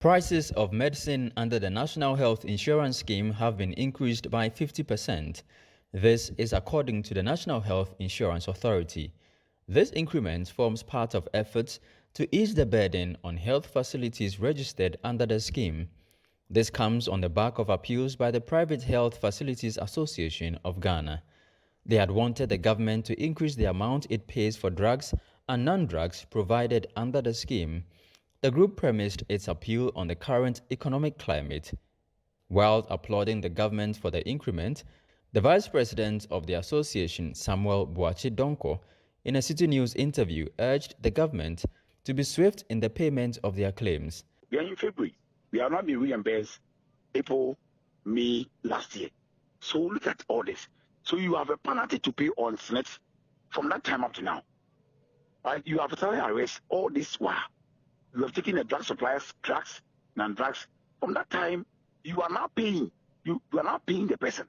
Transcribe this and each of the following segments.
Prices of medicine under the National Health Insurance Scheme have been increased by 50%. This is according to the National Health Insurance Authority. This increment forms part of efforts to ease the burden on health facilities registered under the scheme. This comes on the back of appeals by the Private Health Facilities Association of Ghana. They had wanted the government to increase the amount it pays for drugs and non-drugs provided under the scheme. The group premised its appeal on the current economic climate. While applauding the government for the increment, the vice president of the association, Samuel Boachi Donko, in a Citi News interview urged the government to be swift in the payment of their claims. We are in February. We have not been reimbursed April, May last year. So look at all this. So you have a penalty to pay on SNET from that time up to now. Right? You have salary arrears all this while. You have taken the drug suppliers, drugs, non-drugs. From that time, you are now paying. You are now paying the person.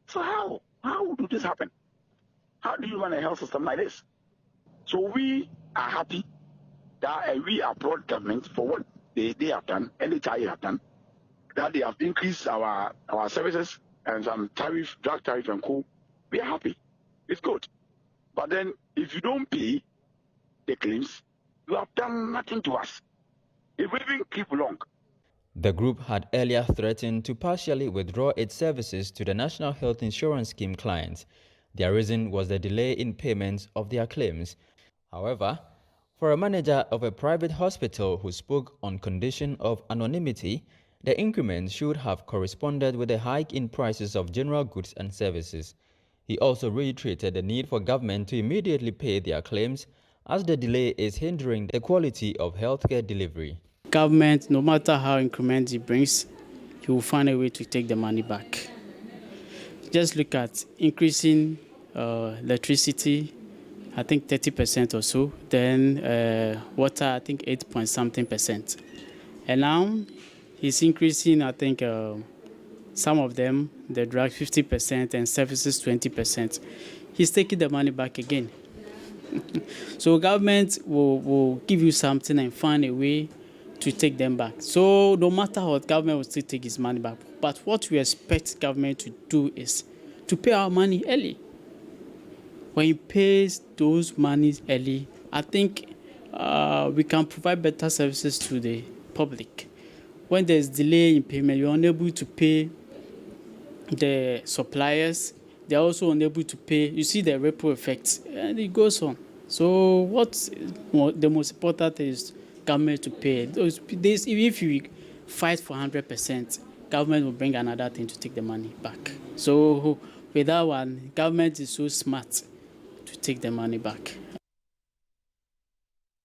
So how do this happen? How do you run a health system like this? So we are happy that we applaud government for what they have done, NHI have done, that they have increased our services and some drug tariff and co. We are happy. It's good. But then if you don't pay the claims, you have done nothing to us. If we even keep long. The group had earlier threatened to partially withdraw its services to the National Health Insurance Scheme clients. Their reason was the delay in payments of their claims. However, for a manager of a private hospital who spoke on condition of anonymity, the increment should have corresponded with a hike in prices of general goods and services. He also reiterated the need for government to immediately pay their claims as the delay is hindering the quality of healthcare delivery. Government, no matter how increment it brings, he will find a way to take the money back. Just look at increasing electricity, I think 30% or so, then water, I think 8-point-something%. And now he's increasing, I think, some of them, the drug 50% and services 20%. He's taking the money back again. So government will give you something and find a way to take them back. So no matter what, government will still take his money back. But what we expect government to do is to pay our money early. When he pays those monies early, I think we can provide better services to the public. When there's delay in payment, you're unable to pay the suppliers. They're also unable to pay. You see the ripple effect, and it goes on. So the most important thing is government to pay. If you fight for 100%, government will bring another thing to take the money back. So with that one, government is so smart to take the money back.